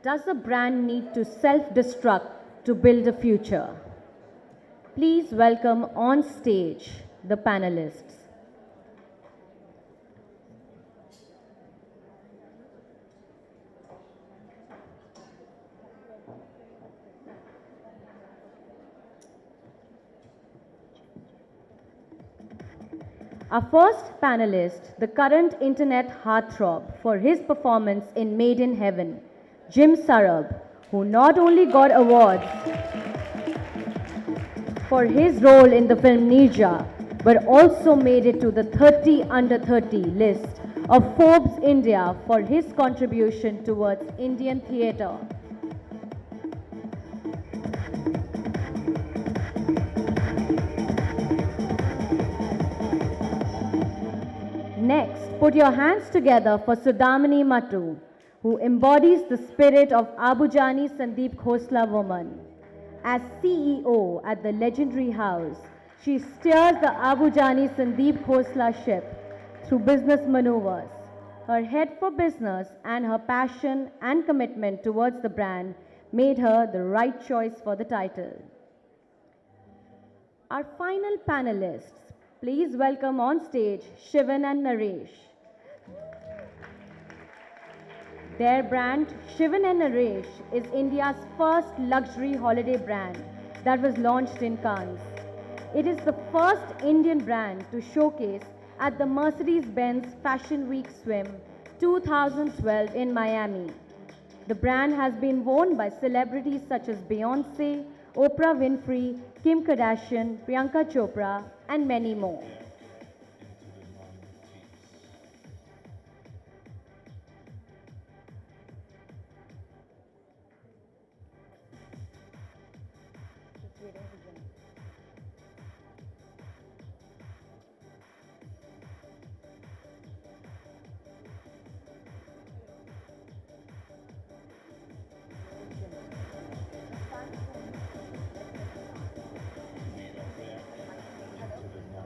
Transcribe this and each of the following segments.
Does a brand need to self-destruct to build a future? Please welcome on stage the panelists. Our first panelist, the current internet heartthrob for his performance in Made in Heaven, Jim Sarab, who not only got awards for his role in the film Nirja, but also made it to the 30 under 30 list of Forbes India for his contribution towards Indian theatre. Next, put your hands together for Sudamani Matu, who embodies the spirit of Abujani Sandeep Khosla woman. As CEO at the legendary house, she steers the Abujani Sandeep Khosla ship through business maneuvers. Her head for business and her passion and commitment towards the brand made her the right choice for the title. Our final panelists, please welcome on stage Shivan and Naresh. Their brand, Shivan and Naresh, is India's first luxury holiday brand that was launched in Cannes. It is the first Indian brand to showcase at the Mercedes-Benz Fashion Week Swim 2012 in Miami. The brand has been worn by celebrities such as Beyoncé, Oprah Winfrey, Kim Kardashian, Priyanka Chopra, and many more.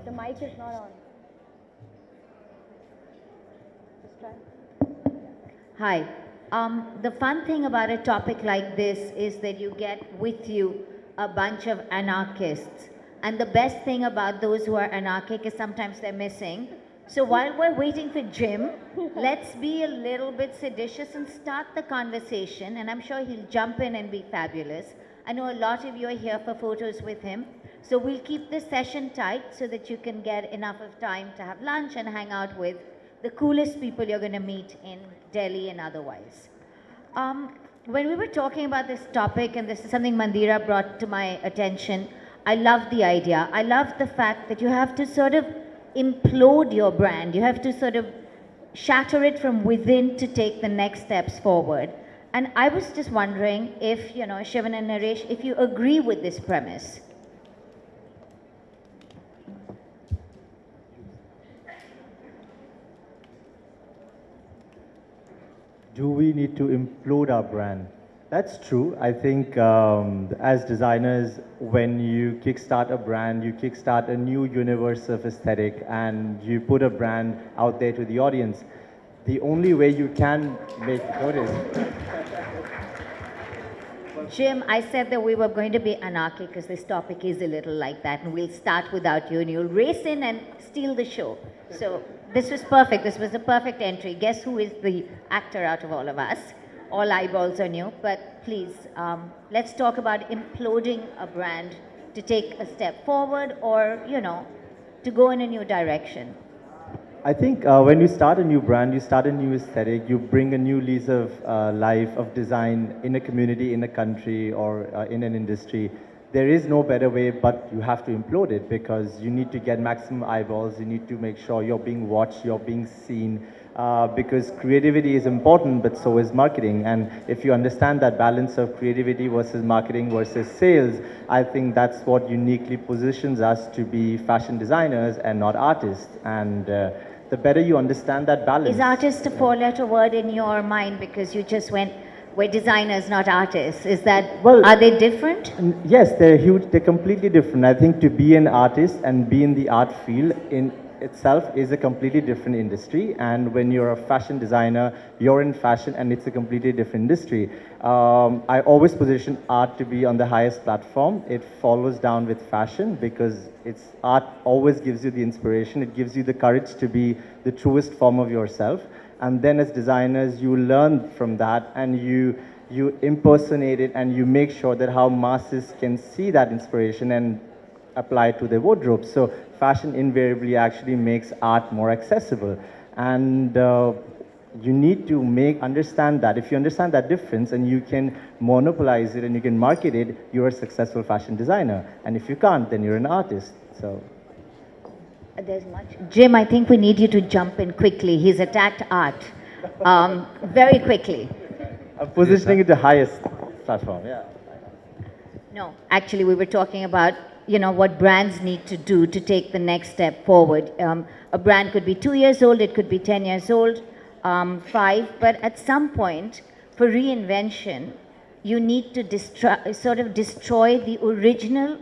The mic is not on. Just try. Hi. The fun thing about a topic like this is that you get with you a bunch of anarchists. And the best thing about those who are anarchic is sometimes they're missing. So while we're waiting for Jim, let's be a little bit seditious and start the conversation. And I'm sure he'll jump in and be fabulous. I know a lot of you are here for photos with him. So we'll keep this session tight so that you can get enough of time to have lunch and hang out with the coolest people you're going to meet in Delhi and otherwise. When we were talking about this topic, and this is something Mandira brought to my attention, I love the idea. I love the fact that you have to sort of implode your brand. You have to sort of shatter it from within to take the next steps forward. And I was just wondering if, Shivan and Naresh, if you agree with this premise. Do we need to implode our brand? That's true. I think as designers, when you kickstart a brand, you kickstart a new universe of aesthetic and you put a brand out there to the audience. The only way you can make notice. Jim, I said that we were going to be anarchic because this topic is a little like that, and we'll start without you and you'll race in and steal the show. So this was perfect. This was a perfect entry. Guess who is the actor out of all of us? All eyeballs on you. But please, let's talk about imploding a brand to take a step forward or, to go in a new direction. I think when you start a new brand, you start a new aesthetic, you bring a new lease of life, of design in a community, in a country, or in an industry. There is no better way, but you have to implode it because you need to get maximum eyeballs, you need to make sure you're being watched, you're being seen, because creativity is important, but so is marketing. And if you understand that balance of creativity versus marketing versus sales, I think that's what uniquely positions us to be fashion designers and not artists. And the better you understand that balance. Is artist a four-letter word in your mind because you just went, we're designers, not artists? Is that, are they different? Yes, they're huge, they're completely different. I think to be an artist and be in the art field, itself is a completely different industry, and when you're a fashion designer, you're in fashion and it's a completely different industry. I always position art to be on the highest platform. It follows down with fashion because it's art always gives you the inspiration, it gives you the courage to be the truest form of yourself. And then as designers, you learn from that and you impersonate it and you make sure that how masses can see that inspiration and apply to their wardrobe. So fashion invariably actually makes art more accessible. And you need to understand that. If you understand that difference and you can monopolize it and you can market it, you're a successful fashion designer. And if you can't, then you're an artist. So. There's much. Jim, I think we need you to jump in quickly. He's attacked art very quickly. I'm positioning it the highest platform, yeah. No, actually, we were talking about, you know, what brands need to do to take the next step forward. A brand could be 2 years old, it could be 10 years old, 5, but at some point, for reinvention, you need to destroy the original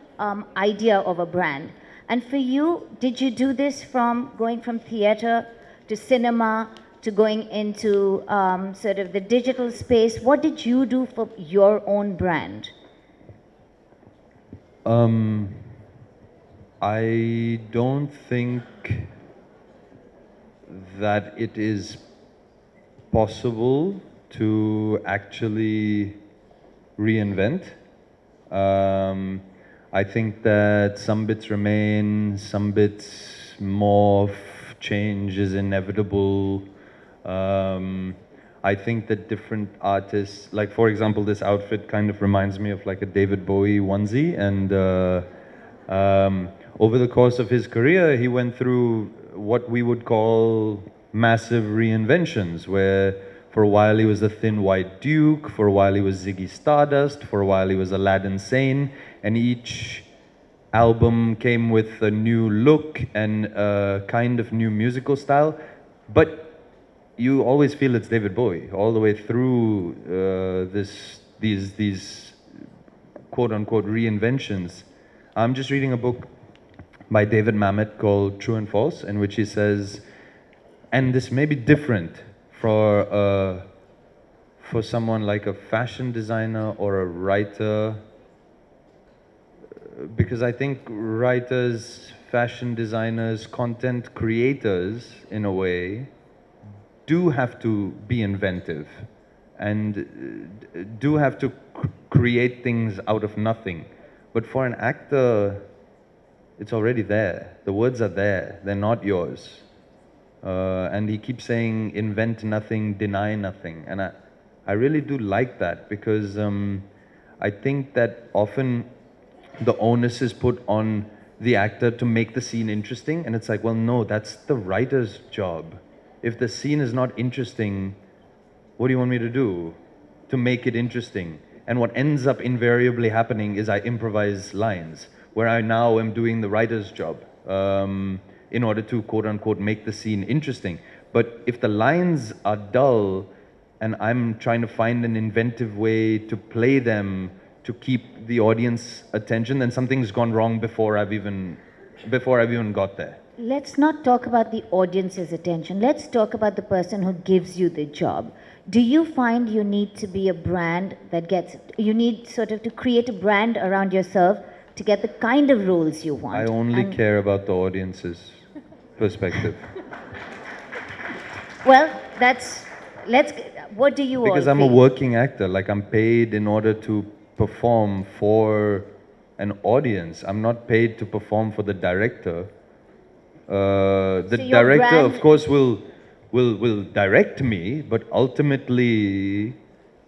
idea of a brand. And for you, did you do this from going from theater to cinema to going into sort of the digital space? What did you do for your own brand? I don't think that it is possible to actually reinvent. I think that some bits remain, some bits morph, change is inevitable. I think that different artists, like for example, this outfit kind of reminds me of like a David Bowie onesie, and over the course of his career, he went through what we would call massive reinventions, where for a while he was the Thin White Duke, for a while he was Ziggy Stardust, for a while he was Aladdin Sane, and each album came with a new look and a kind of new musical style, but you always feel it's David Bowie all the way through these quote-unquote reinventions. I'm just reading a book by David Mamet called True and False, in which he says, and this may be different for someone like a fashion designer or a writer, because I think writers, fashion designers, content creators, in a way, do have to be inventive and do have to create things out of nothing. But for an actor, it's already there. The words are there. They're not yours. And he keeps saying, invent nothing, deny nothing. And I really do like that, because I think that often the onus is put on the actor to make the scene interesting. And it's like, well, no, that's the writer's job. If the scene is not interesting, what do you want me to do to make it interesting? And what ends up invariably happening is I improvise lines, where I now am doing the writer's job in order to, quote unquote, make the scene interesting. But if the lines are dull and I'm trying to find an inventive way to play them to keep the audience attention, then something's gone wrong before I've even got there. Let's not talk about the audience's attention. Let's talk about the person who gives you the job. Do you find you need to be a brand that you need sort of to create a brand around yourself to get the kind of roles you want? I only care about the audience's perspective. Well, what do you all Because I'm a think? working actor, like I'm paid in order to perform for an audience. I'm not paid to perform for the director. The So your director, brand- of course, will direct me, but ultimately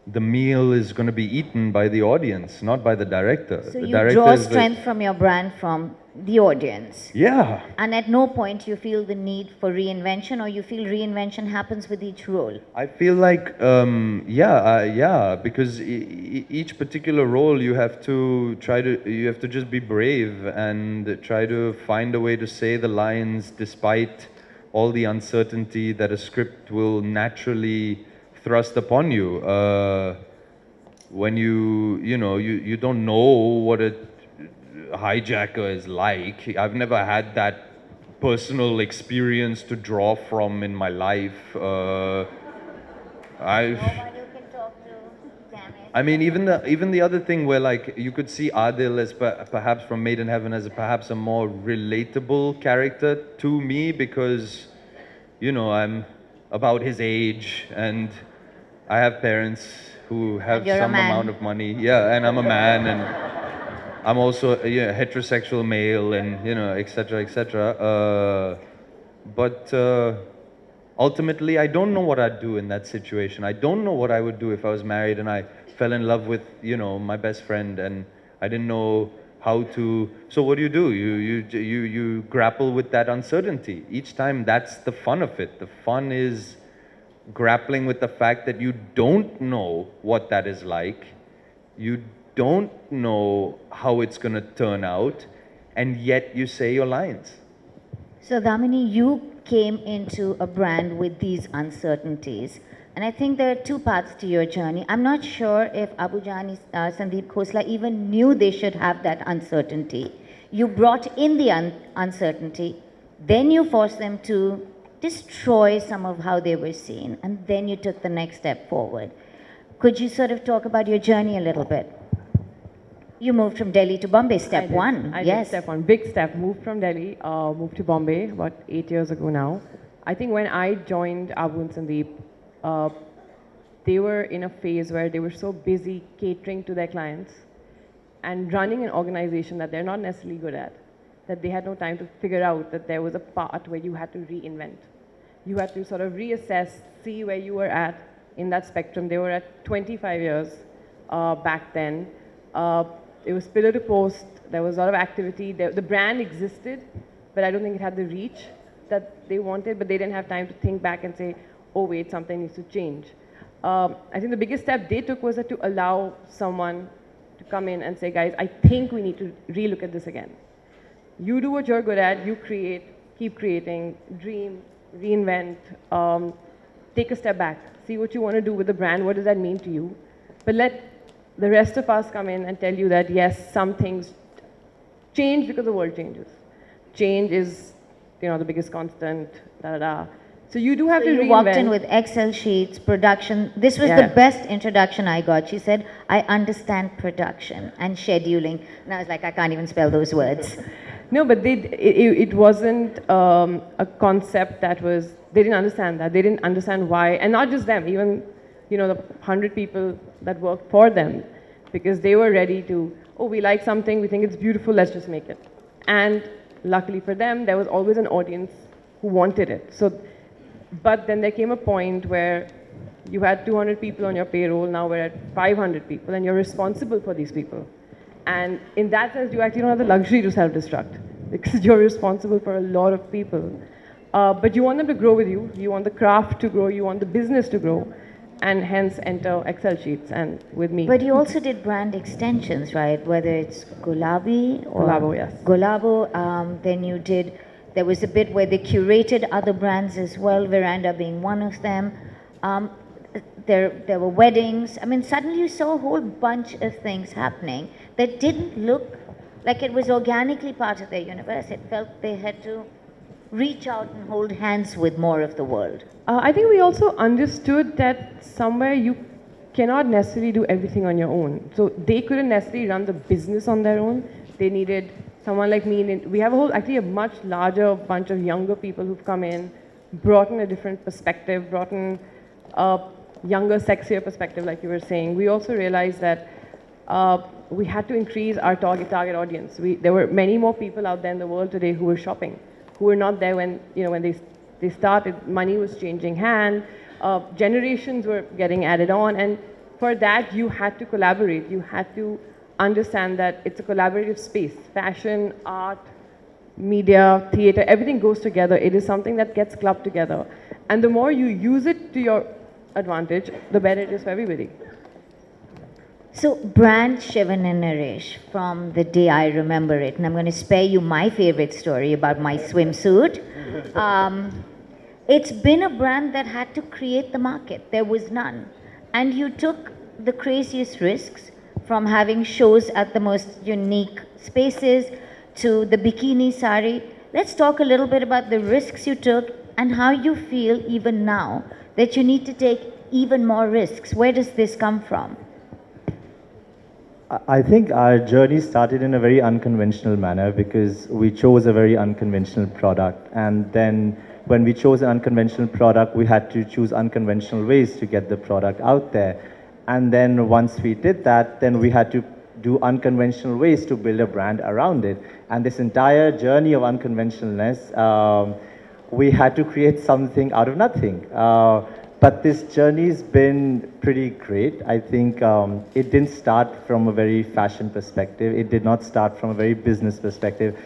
the meal is going to be eaten by the audience, not by the director. So The you director draw is strength from your brand from the audience. Yeah. And at no point you feel the need for reinvention, or you feel reinvention happens with each role. I feel like, yeah, because each particular role you have to just be brave and try to find a way to say the lines despite all the uncertainty that a script will naturally thrust upon you. When you don't know what a hijacker is like. I've never had that personal experience to draw from in my life. I've I mean, even the other thing where like you could see Adil as perhaps from Made in Heaven as perhaps a more relatable character to me because, you know, I'm about his age and I have parents who have you're a some man. amount of money. Yeah, and I'm a man and I'm also a heterosexual male and, you know, etc., etc. But ultimately, I don't know what I'd do in that situation. I don't know what I would do if I was married and I fell in love with, you know, my best friend and I didn't know how to. So what do? You grapple with that uncertainty. Each time, that's the fun of it. The fun is grappling with the fact that you don't know what that is like. You don't know how it's going to turn out, and yet you say your lines. So, Damini, you came into a brand with these uncertainties. And I think there are two parts to your journey. I'm not sure if Abu Jani, Sandeep Khosla even knew they should have that uncertainty. You brought in the uncertainty, then you forced them to destroy some of how they were seen, and then you took the next step forward. Could you sort of talk about your journey a little bit? You moved from Delhi to Bombay, step one. I Yes. did step one, big step. Moved from Delhi, moved to Bombay about 8 years ago now. I think when I joined Abu and Sandeep, they were in a phase where they were so busy catering to their clients and running an organization that they're not necessarily good at, that they had no time to figure out that there was a part where you had to reinvent. You had to sort of reassess, see where you were at in that spectrum. They were at 25 years back then. It was pillar to post. There was a lot of activity. The brand existed, but I don't think it had the reach that they wanted, but they didn't have time to think back and say, oh wait, something needs to change. I think the biggest step they took was to allow someone to come in and say, guys, I think we need to relook at this again. You do what you're good at, you create, keep creating, dream, reinvent, take a step back, see what you want to do with the brand, what does that mean to you, but let the rest of us come in and tell you that yes, some things change because the world changes. Change is, you know, the biggest constant, So you do have to you reinvent. walked in with Excel sheets, production. This was the best introduction I got. She said, I understand production and scheduling. And I was like, I can't even spell those words. No, but it wasn't a concept that was, they didn't understand that. They didn't understand why, and not just them, even, you know, the 100 people that worked for them, because they were ready to, oh, we like something, we think it's beautiful, let's just make it. And luckily for them, there was always an audience who wanted it. So, but then there came a point where you had 200 people on your payroll, now we're at 500 people, and you're responsible for these people. And in that sense, you actually don't have the luxury to self-destruct because you're responsible for a lot of people. But you want them to grow with you. You want the craft to grow. You want the business to grow. And hence enter Excel sheets and with me. But you also did brand extensions, right? Whether it's Gulabi or... Gulabo, yes. Gulabo, then you did... There was a bit where they curated other brands as well, Veranda being one of them. There were weddings. I mean, suddenly you saw a whole bunch of things happening that didn't look like it was organically part of their universe. It felt they had to reach out and hold hands with more of the world. I think we also understood that somewhere you cannot necessarily do everything on your own. So they couldn't necessarily run the business on their own. They needed someone like me. We have actually a much larger bunch of younger people who've come in, brought in a different perspective, brought in a younger, sexier perspective, like you were saying. We also realized that we had to increase our target audience. There were many more people out there in the world today who were shopping, who were not there when they started. Money was changing hand, generations were getting added on, and for that you had to collaborate. You had to understand that it's a collaborative space. Fashion, art, media, theater, everything goes together. It is something that gets clubbed together. And the more you use it to your advantage, the better it is for everybody. So, brand Shivan and Naresh, from the day I remember it, and I'm going to spare you my favorite story about my swimsuit. It's been a brand that had to create the market. There was none. And you took the craziest risks, from having shows at the most unique spaces to the bikini sari. let's talk a little bit about the risks you took and how you feel even now that you need to take even more risks. Where does this come from? I think our journey started in a very unconventional manner because we chose a very unconventional product. And then when we chose an unconventional product, we had to choose unconventional ways to get the product out there. And then once we did that, then we had to do unconventional ways to build a brand around it. And this entire journey of unconventionalness, we had to create something out of nothing. But this journey's been pretty great. I think it didn't start from a very fashion perspective. It did not start from a very business perspective.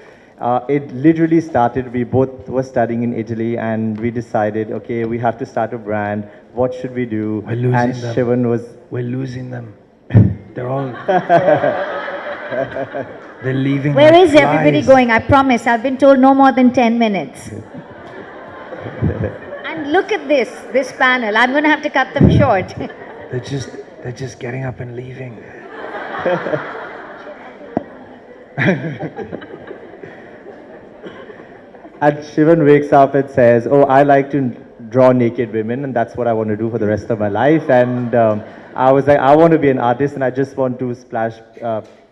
It literally started, we both were studying in Italy and we decided, okay, we have to start a brand. What should we do? We're losing And them. Shivan was... We're losing them. They're all... They're leaving. Where like is everybody flies. going? I promise, I've been told no more than 10 minutes. And look at this panel. I'm going to have to cut them short. They're just getting up and leaving. And Shivan wakes up and says, oh, I like to draw naked women and that's what I want to do for the rest of my life. And I was like, I want to be an artist and I just want to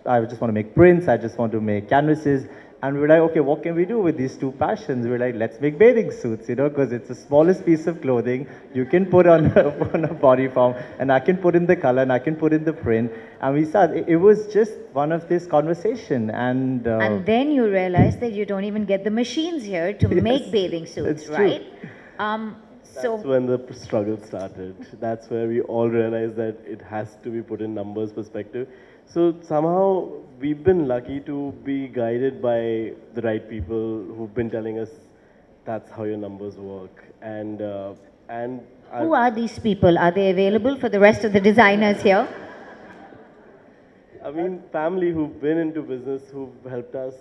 I just want to make prints, I just want to make canvases. And we were like, okay, what can we do with these two passions? We were like, let's make bathing suits, you know, because it's the smallest piece of clothing you can put on on a body form, and I can put in the color, and I can put in the print. And we started, it was just one of this conversation. And then you realize that you don't even get the machines here to make bathing suits, it's true. right? That's when the struggle started. That's where we all realized that it has to be put in numbers perspective. So somehow we've been lucky to be guided by the right people who've been telling us that's how your numbers work. And Who are these people? Are they available for the rest of the designers here? I mean, family who've been into business, who've helped us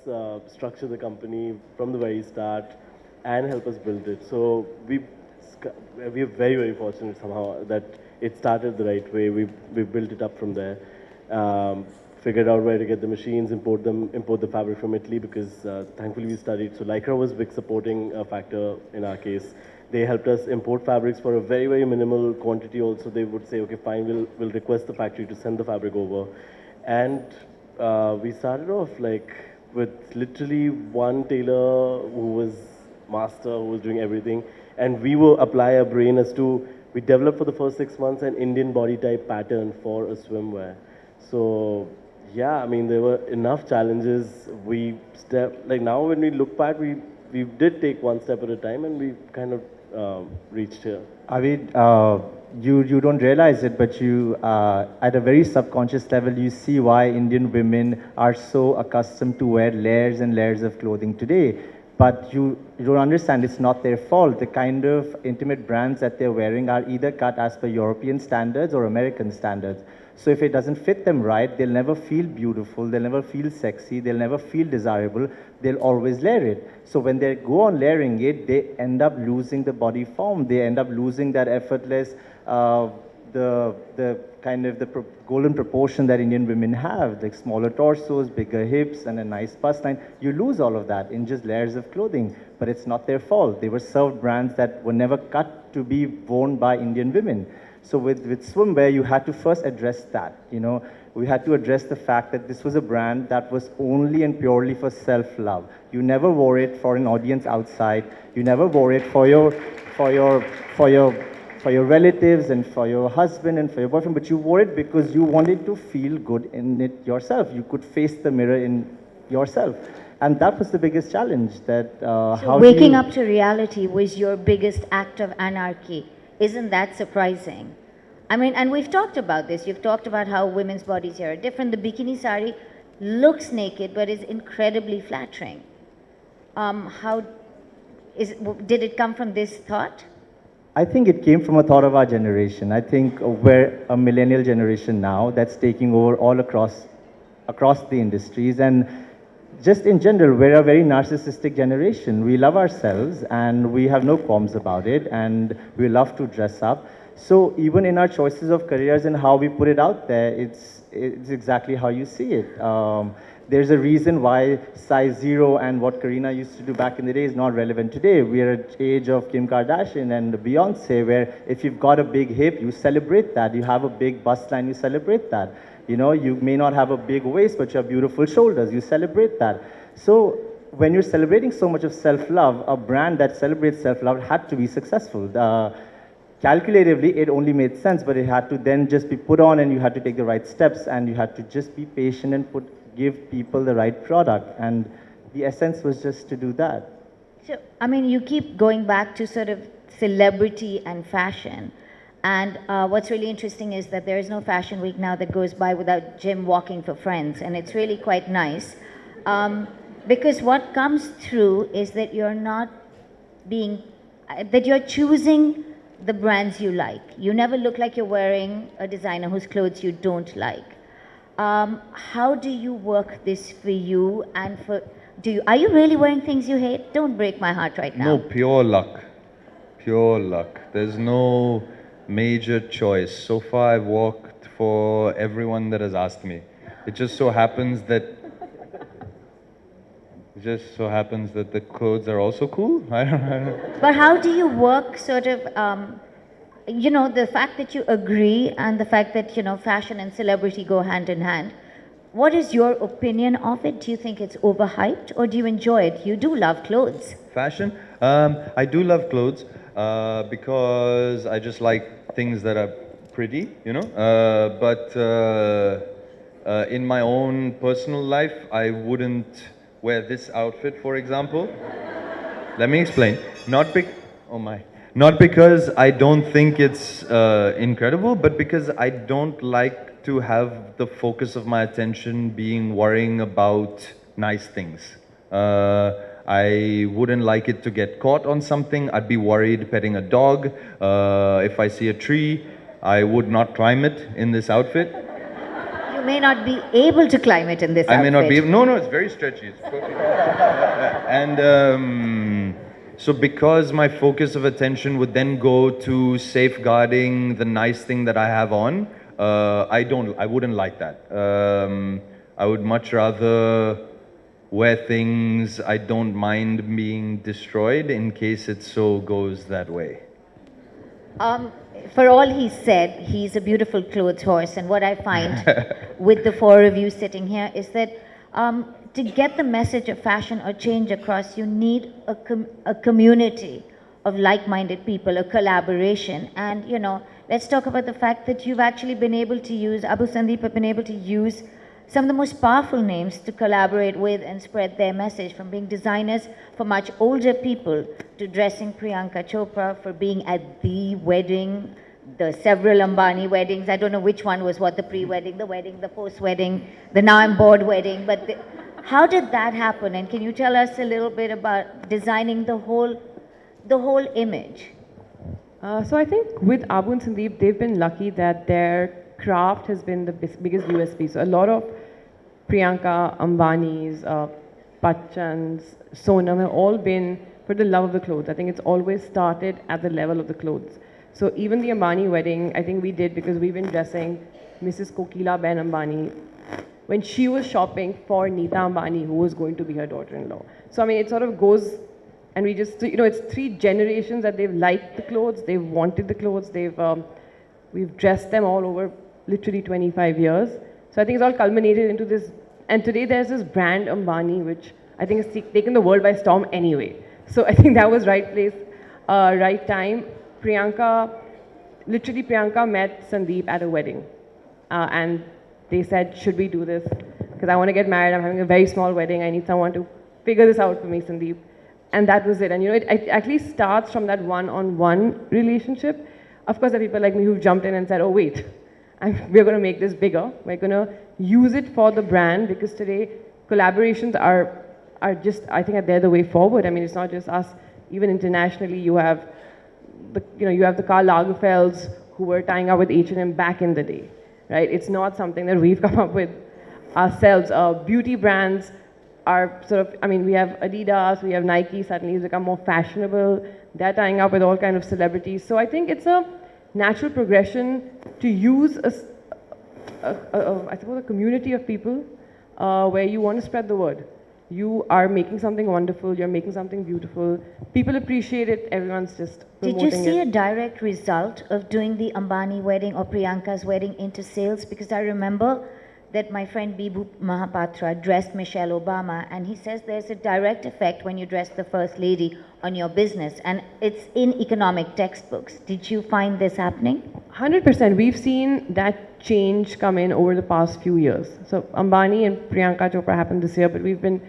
structure the company from the very start and help us build it. So we're very, very fortunate somehow that it started the right way. We built it up from there. Figured out where to get the machines, import the fabric from Italy because thankfully we studied. So Lycra was a big supporting factor in our case. They helped us import fabrics for a very, very minimal quantity also. They would say, okay, fine, we'll request the factory to send the fabric over. And we started off like with literally one tailor who was master, who was doing everything. And we will apply our brain as to, we developed for the first 6 months an Indian body type pattern for a swimwear. So yeah, I mean, there were enough challenges. Like now when we look back, we did take one step at a time and we kind of reached here. I mean, you don't realize it, but you, at a very subconscious level, you see why Indian women are so accustomed to wear layers and layers of clothing today. But you don't understand, it's not their fault. The kind of intimate brands that they're wearing are either cut as per European standards or American standards. So if it doesn't fit them right, they'll never feel beautiful, they'll never feel sexy, they'll never feel desirable, they'll always layer it. So when they go on layering it, they end up losing the body form, they end up losing that effortless, the kind of the golden proportion that Indian women have, like smaller torsos, bigger hips, and a nice bust line. You lose all of that in just layers of clothing, but it's not their fault. They were served brands that were never cut to be worn by Indian women. So with swimwear, you had to first address that, you know. We had to address the fact that this was a brand that was only and purely for self-love. You never wore it for an audience outside. You never wore it for your relatives and for your husband and for your boyfriend, but you wore it because you wanted to feel good in it yourself. You could face the mirror in yourself. And that was the biggest challenge, that So waking up to reality was your biggest act of anarchy. Isn't that surprising? I mean, and we've talked about this. You've talked about how women's bodies here are different. The bikini sari looks naked, but is incredibly flattering. Did it come from this thought? I think it came from a thought of our generation. I think we're a millennial generation now that's taking over all across the industries. And just in general, we're a very narcissistic generation. We love ourselves and we have no qualms about it, and we love to dress up. So even in our choices of careers and how we put it out there, it's exactly how you see it. there's a reason why size 0 and what Karina used to do back in the day is not relevant today. We are at the age of Kim Kardashian and Beyonce, where if you've got a big hip, you celebrate that. You have a big bust line, you celebrate that. You know, you may not have a big waist, but you have beautiful shoulders, you celebrate that. So when you're celebrating so much of self-love, a brand that celebrates self-love had to be successful. Calculatively, it only made sense, but it had to then just be put on, and you had to take the right steps, and you had to just be patient and give people the right product. And the essence was just to do that. So, I mean, you keep going back to sort of celebrity and fashion. And what's really interesting is that there is no fashion week now that goes by without Jim walking for friends. And it's really quite nice. Because what comes through is that you're not being, that you're choosing the brands you like. You never look like you're wearing a designer whose clothes you don't like. How do you work this for you and for, are you really wearing things you hate? Don't break my heart right now. No, pure luck. Pure luck. There's no major choice. So far I've worked for everyone that has asked me. It just so happens that the clothes are also cool. I don't know. But how do you work sort of, you know, the fact that you agree and the fact that, you know, fashion and celebrity go hand in hand. What is your opinion of it? Do you think it's overhyped or do you enjoy it? You do love clothes. Fashion? I do love clothes because I just like things that are pretty, you know. But in my own personal life, I wouldn't wear this outfit, for example. Let me explain. Not because I don't think it's incredible, but because I don't like to have the focus of my attention being worrying about nice things. I wouldn't like it to get caught on something. I'd be worried petting a dog. If I see a tree, I would not climb it in this outfit. You may not be able to climb it in this outfit. I may not be able. No, it's very stretchy. It's perfect. And so because my focus of attention would then go to safeguarding the nice thing that I have on, I wouldn't like that. I would much rather wear things I don't mind being destroyed in case it so goes that way. For all he said, he's a beautiful clothes horse, and what I find with the four of you sitting here is that to get the message of fashion or change across, you need a community of like-minded people, a collaboration. And, you know, let's talk about the fact that you've actually been able to use, Abu Sandeep have been able to use some of the most powerful names to collaborate with and spread their message, from being designers for much older people to dressing Priyanka Chopra, for being at the wedding, the several Ambani weddings. I don't know which one was what, the pre-wedding, the post-wedding, the now I'm bored wedding. But how did that happen? And can you tell us a little bit about designing the whole image? So I think with Abu and Sandeep, they've been lucky that their craft has been the biggest USP. So a lot of Priyanka, Ambani's, Bachchan's, Sonam have all been for the love of the clothes. I think it's always started at the level of the clothes. So even the Ambani wedding, I think we did because we've been dressing Mrs. Kokila Ben Ambani when she was shopping for Neeta Ambani, who was going to be her daughter-in-law. So I mean, it sort of goes, and we just, you know, it's 3 generations that they've liked the clothes, they've wanted the clothes, we've dressed them all over literally 25 years. So I think it's all culminated into this. And today there's this brand Ambani, which I think has taken the world by storm anyway. So I think that was right place, right time. Priyanka met Sandeep at a wedding. And they said, should we do this? Because I want to get married, I'm having a very small wedding, I need someone to figure this out for me, Sandeep. And that was it. And you know, it actually starts from that one-on-one relationship. Of course, there are people like me who've jumped in and said, oh wait, we're going to make this bigger. We're going to use it for the brand, because today collaborations are just, I think they're the way forward. I mean, it's not just us. Even internationally, you have the Karl Lagerfelds who were tying up with H&M back in the day, right? It's not something that we've come up with ourselves. Beauty brands are sort of, I mean, we have Adidas, we have Nike, suddenly it's become more fashionable. They're tying up with all kind of celebrities. So I think it's a natural progression to use I suppose a community of people where you want to spread the word. You are making something wonderful, you're making something beautiful. People appreciate it, everyone's just Did promoting you see it. a direct result of doing the Ambani wedding or Priyanka's wedding into sales? Because I remember that my friend Bibu Mahapatra dressed Michelle Obama, and he says there's a direct effect when you dress the First Lady on your business, and it's in economic textbooks. Did you find this happening? 100%. We've seen that change come in over the past few years. So Ambani and Priyanka Chopra happened this year, but we've been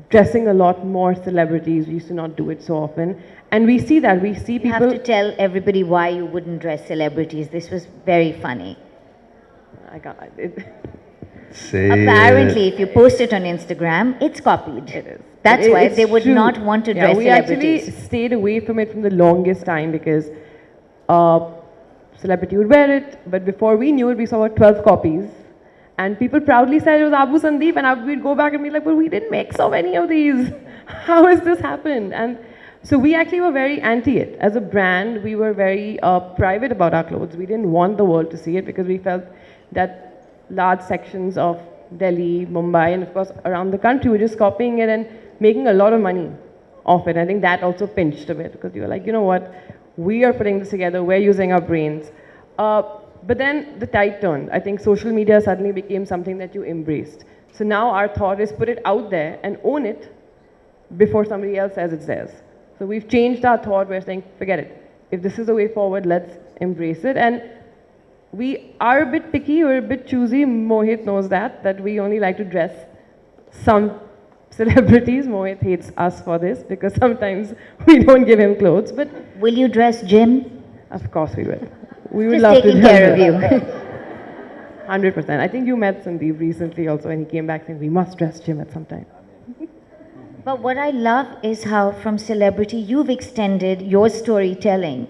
dressing a lot more celebrities. We used to not do it so often. And we see that. We see You people... have to tell everybody why you wouldn't dress celebrities. This was very funny. I can't... Say Apparently, if you post it on Instagram, it's copied. It is. That's But why it's they would true. not want to dress we celebrities. actually stayed away from it from the longest time because celebrity would wear it, but before we knew it, we saw 12 copies. And people proudly said it was Abu Sandeep, and we'd go back and be like, but we didn't make so many of these. How has this happened? And so we actually were very anti it. As a brand, we were very private about our clothes. We didn't want the world to see it because we felt that large sections of Delhi, Mumbai, and of course around the country were just copying it and making a lot of money off it. I think that also pinched a bit because you were like, you know what, we are putting this together, we're using our brains. But then the tide turned. I think social media suddenly became something that you embraced. So now our thought is put it out there and own it before somebody else says it's theirs. So we've changed our thought. We're saying, forget it. If this is the way forward, let's embrace it. And we are a bit picky, we're a bit choosy. Mohit knows that we only like to dress some celebrities. Mohit hates us for this because sometimes we don't give him clothes. But Will you dress Jim? of course we will. We would Just love taking to care of you. 100%. I think you met Sandeep recently also, and he came back saying, we must dress Jim at some time. But what I love is how from celebrity you've extended your storytelling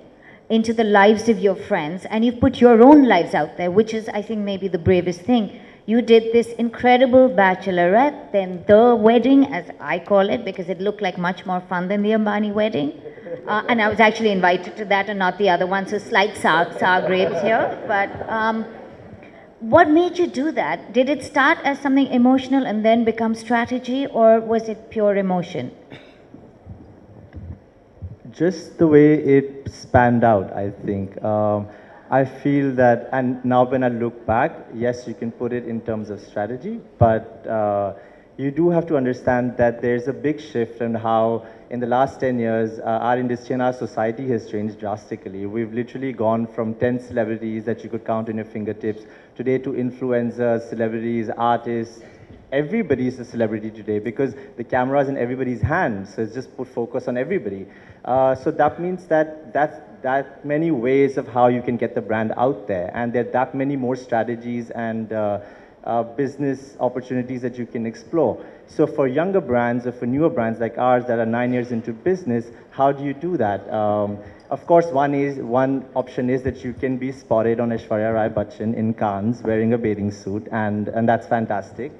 into the lives of your friends, and you've put your own lives out there, which is, I think, maybe the bravest thing. You did this incredible bachelorette, then the wedding, as I call it, because it looked like much more fun than the Ambani wedding. And I was actually invited to that and not the other one, so slight sour grapes here. But what made you do that? Did it start as something emotional and then become strategy, or was it pure emotion? Just the way it spanned out, I think. I feel that, and now when I look back, yes, you can put it in terms of strategy, but you do have to understand that there's a big shift in how, in the last 10 years, our industry and our society has changed drastically. We've literally gone from 10 celebrities that you could count on your fingertips today to influencers, celebrities, artists. Everybody is a celebrity today because the camera is in everybody's hands, so it's just put focus on everybody. So that means that that many ways of how you can get the brand out there, and there are that many more strategies and business opportunities that you can explore. So for younger brands or for newer brands like ours that are 9 years into business, how do you do that? Of course, one option is that you can be spotted on Aishwarya Rai Bachchan in Cannes wearing a bathing suit, and that's fantastic.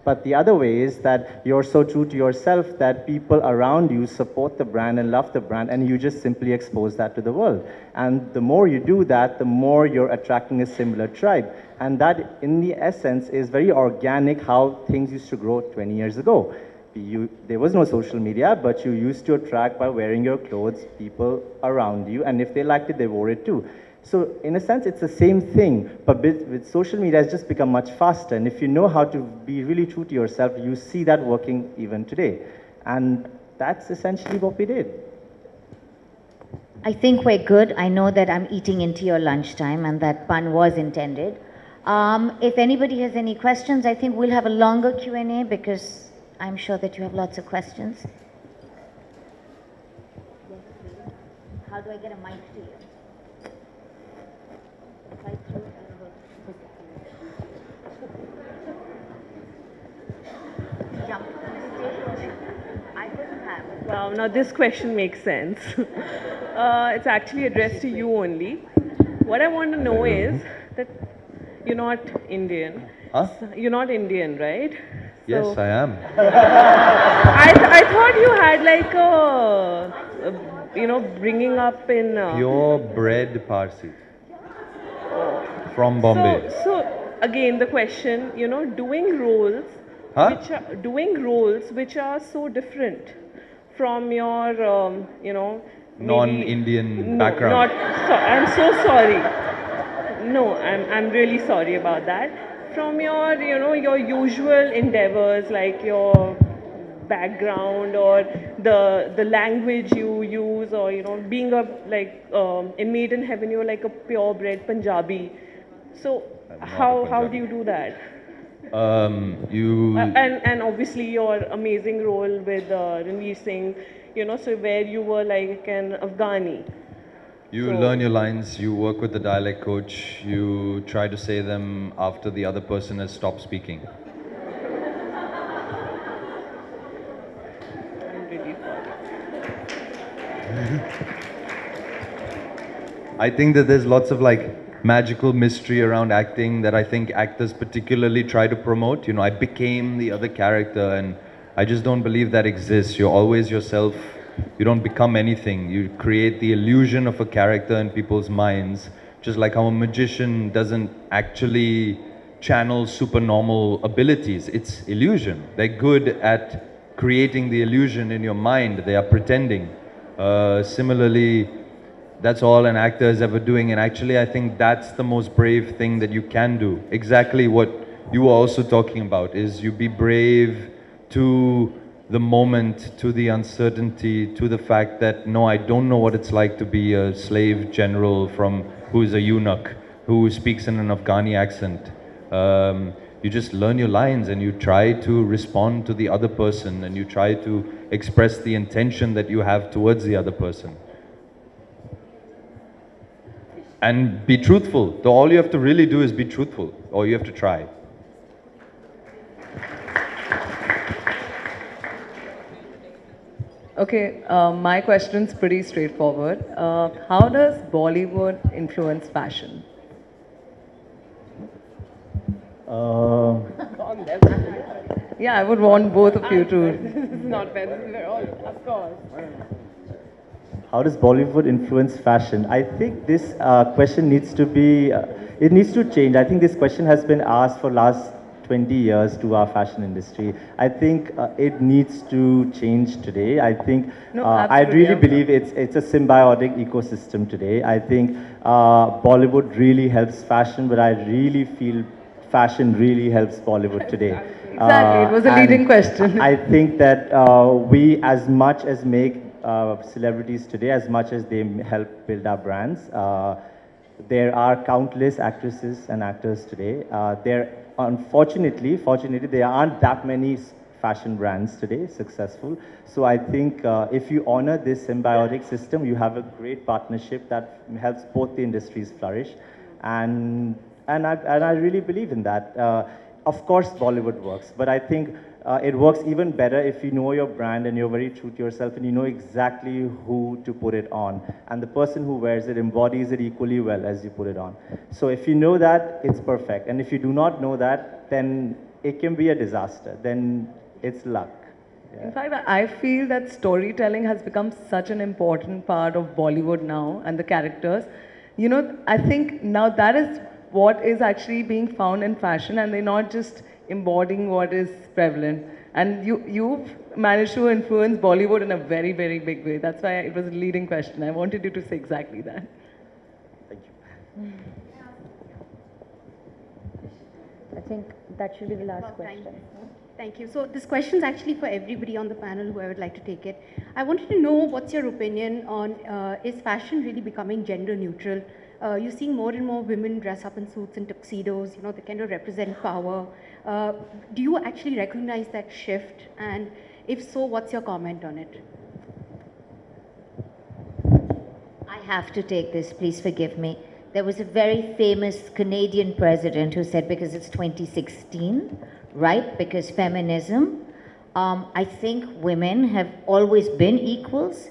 But the other way is that you're so true to yourself that people around you support the brand and love the brand, and you just simply expose that to the world. And the more you do that, the more you're attracting a similar tribe. And that, in the essence, is very organic how things used to grow 20 years ago. There was no social media, but you used to attract by wearing your clothes people around you, and if they liked it, they wore it too. So in a sense, it's the same thing, but with social media, it's just become much faster. And if you know how to be really true to yourself, you see that working even today. And that's essentially what we did. I think we're good. I know that I'm eating into your lunchtime, and that pun was intended. If anybody has any questions, I think we'll have a longer Q&A because I'm sure that you have lots of questions. How do I get a mic to you? Right through it, I will jump on the stage. I wouldn't have. Wow, now this question makes sense. It's actually addressed to you only. What I want to know is that you're not Indian. Huh? You're not Indian, right? Yes, So I am. I thought you had like bringing up in. Purebred Parsi. From Bombay. So again the question, doing roles, Huh? which are so different from your, maybe Non-Indian no, background. I'm so sorry. No, I'm really sorry about that. From your, your usual endeavors, like your background or the language you use, or being a like in Maiden Heaven, you're like a purebred Punjabi. So I'm not a how do Punjabi. you do that? You And obviously your amazing role with Ranveer Singh, so where you were like an Afghani. You So- learn your lines, you work with the dialect coach, you try to say them after the other person has stopped speaking. I'm really sorry. I think that there's lots of like magical mystery around acting that I think actors particularly try to promote. I became the other character, and I just don't believe that exists. You're always yourself. You don't become anything. You create the illusion of a character in people's minds, just like how a magician doesn't actually channel supernormal abilities. It's illusion. They're good at creating the illusion in your mind. They are pretending. Similarly, that's all an actor is ever doing. And actually, I think that's the most brave thing that you can do. Exactly what you were also talking about is you be brave to the moment, to the uncertainty, to the fact that no, I don't know what it's like to be a slave general from who's a eunuch, who speaks in an Afghani accent. You just learn your lines and you try to respond to the other person and you try to express the intention that you have towards the other person. And be truthful. All you have to really do is be truthful, or you have to try. Okay, my question's pretty straightforward. How does Bollywood influence fashion? Yeah, I would want both of you to. This is not fair. This is very, of course. How does Bollywood influence fashion? I think this question needs to be, it needs to change. I think this question has been asked for last 20 years to our fashion industry. I think it needs to change today. I think, No, I absolutely, really believe it's a symbiotic ecosystem today. I think Bollywood really helps fashion, but I really feel fashion really helps Bollywood today. Exactly, it was a leading And question. I think that we, as much as make celebrities today, as much as they help build our brands, there are countless actresses and actors today. Fortunately, there aren't that many fashion brands today successful. So I think if you honor this symbiotic system, you have a great partnership that helps both the industries flourish. And I really believe in that. Of course, Bollywood works, but I think it works even better if you know your brand and you're very true to yourself and you know exactly who to put it on. And the person who wears it embodies it equally well as you put it on. So if you know that, it's perfect. And if you do not know that, then it can be a disaster. Then it's luck. Yeah. In fact, I feel that storytelling has become such an important part of Bollywood now and the characters. I think now that is what is actually being found in fashion, and they're not just embodying what is prevalent. And you've managed to influence Bollywood in a very, very big way. That's why it was a leading question. I wanted you to say exactly that. Thank you. I think that should be the last About time. question. Thank you. So this question is actually for everybody on the panel, whoever would like to take it. I wanted to know what's your opinion on is fashion really becoming gender neutral? You're seeing more and more women dress up in suits and tuxedos, they kind of represent power. Do you actually recognize that shift? And if so, what's your comment on it? I have to take this, please forgive me. There was a very famous Canadian president who said, because it's 2016, right? Because feminism. I think women have always been equals,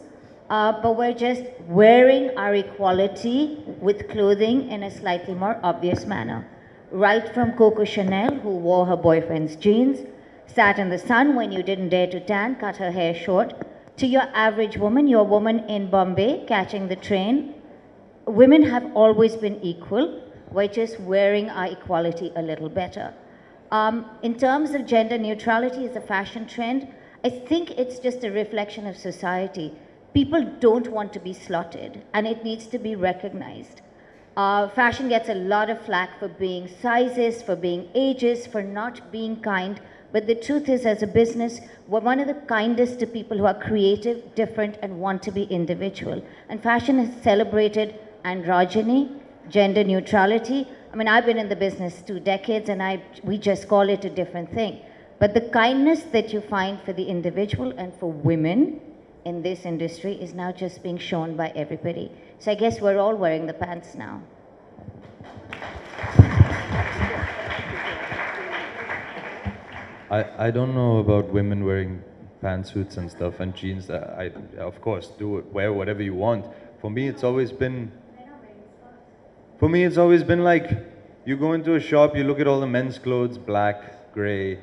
but we're just wearing our equality with clothing in a slightly more obvious manner. Right from Coco Chanel, who wore her boyfriend's jeans, sat in the sun when you didn't dare to tan, cut her hair short, to your average woman, your woman in Bombay catching the train. Women have always been equal, We're just wearing our equality a little better. In terms of gender neutrality as a fashion trend, I think it's just a reflection of society. People don't want to be slotted, and it needs to be recognized. Fashion gets a lot of flack for being sizes, for being ages, for not being kind. But the truth is, as a business, we're one of the kindest to people who are creative, different, and want to be individual. And fashion has celebrated androgyny, gender neutrality. I mean, I've been in the business 2 decades, and we just call it a different thing. But the kindness that you find for the individual and for women in this industry is now just being shown by everybody. So I guess we're all wearing the pants now. I don't know about women wearing pantsuits and stuff and jeans. I of course do it, wear whatever you want. For me, it's always been like, you go into a shop, you look at all the men's clothes, black, gray,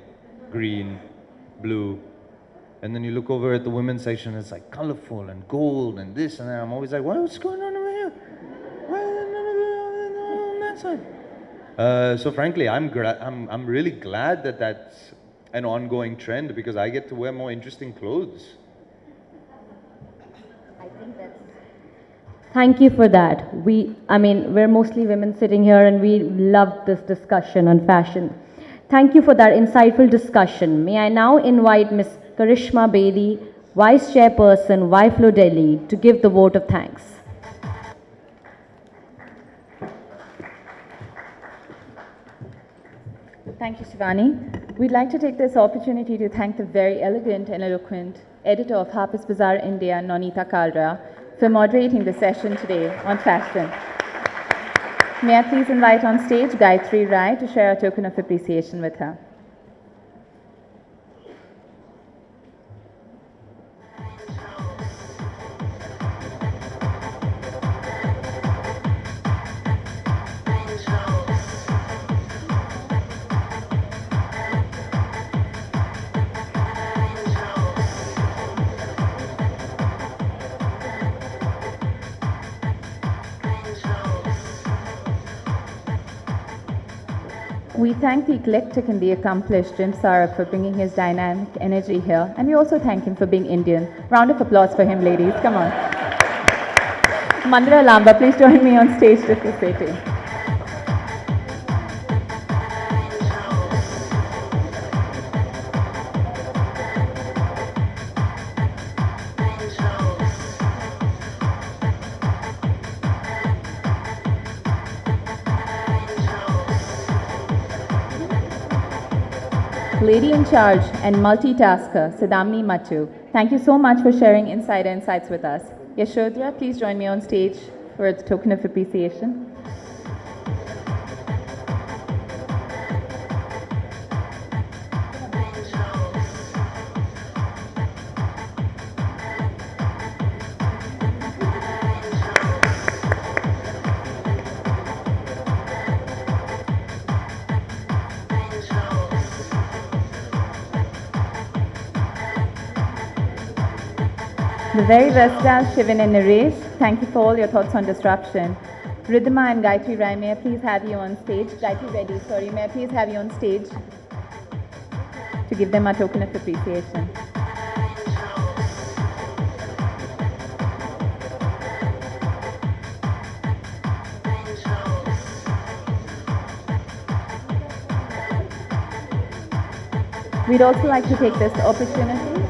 green, blue, and then you look over at the women's section, it's like colorful and gold and this and that. I'm always like, what's going on over here? Why is there none of it on that side? So frankly, I'm really glad that that's an ongoing trend, because I get to wear more interesting clothes. I think that's... Thank you for that. We're mostly women sitting here, and we loved this discussion on fashion. Thank you for that insightful discussion. May I now invite Ms. Karishma Bedi, Vice Chairperson, YFLO Delhi, to give the vote of thanks. Thank you, Shivani. We'd like to take this opportunity to thank the very elegant and eloquent editor of Harper's Bazaar India, Nonita Kalra, for moderating the session today on fashion. May I please invite on stage Gayatri Rai to share a token of appreciation with her. We thank the eclectic and the accomplished Jim Saraf for bringing his dynamic energy here, and we also thank him for being Indian. Round of applause for him, ladies. Come on. Mandra Lamba, please join me on stage to facilitate. Lady in charge and multitasker, Sidamni Machu. Thank you so much for sharing insider insights with us. Yashodhya, please join me on stage for a token of appreciation. The very versatile Shivan and Naresh, thank you for all your thoughts on disruption. Ridhima and Gayatri Rai, may I please have you on stage? Gayatri Reddy, sorry, may I please have you on stage to give them a token of appreciation. We'd also like to take this opportunity.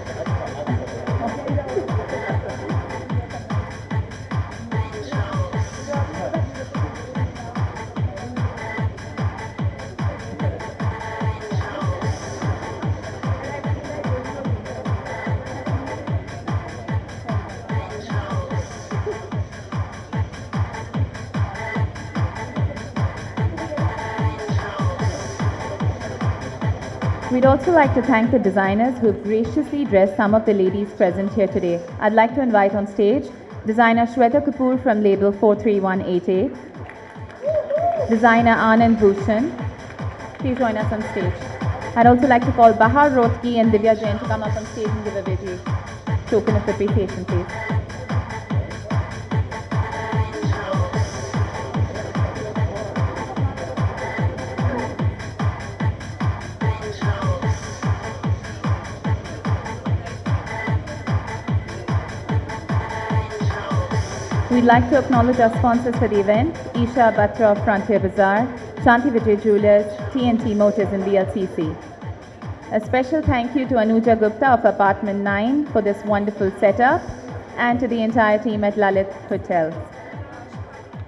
We'd also like to thank the designers who have graciously dressed some of the ladies present here today. I'd like to invite on stage designer Shweta Kapoor from label 43188, designer Anand Bhushan. Please join us on stage. I'd also like to call Bahar Rothki and Divya Jain to come up on stage and give a big token of appreciation, please. We'd like to acknowledge our sponsors for the event, Isha Batra of Frontier Bazaar, Shanti Vijay Jewelers, TNT Motors and VLCC. A special thank you to Anuja Gupta of Apartment 9 for this wonderful setup, and to the entire team at Lalit Hotels.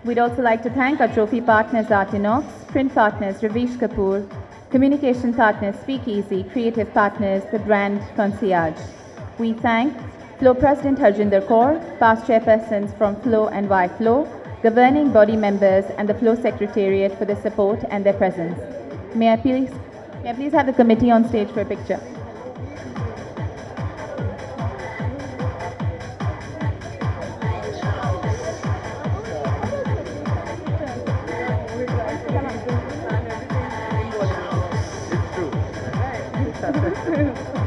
We'd also like to thank our trophy partners Artinox, print partners Ravish Kapoor, communication partners Speakeasy, creative partners the brand Concierge. We thank FLO President Harjinder Kaur, past chairpersons from FLO and YFLO, governing body members and the FLO Secretariat for their support and their presence. May I please have the committee on stage for a picture? It's true.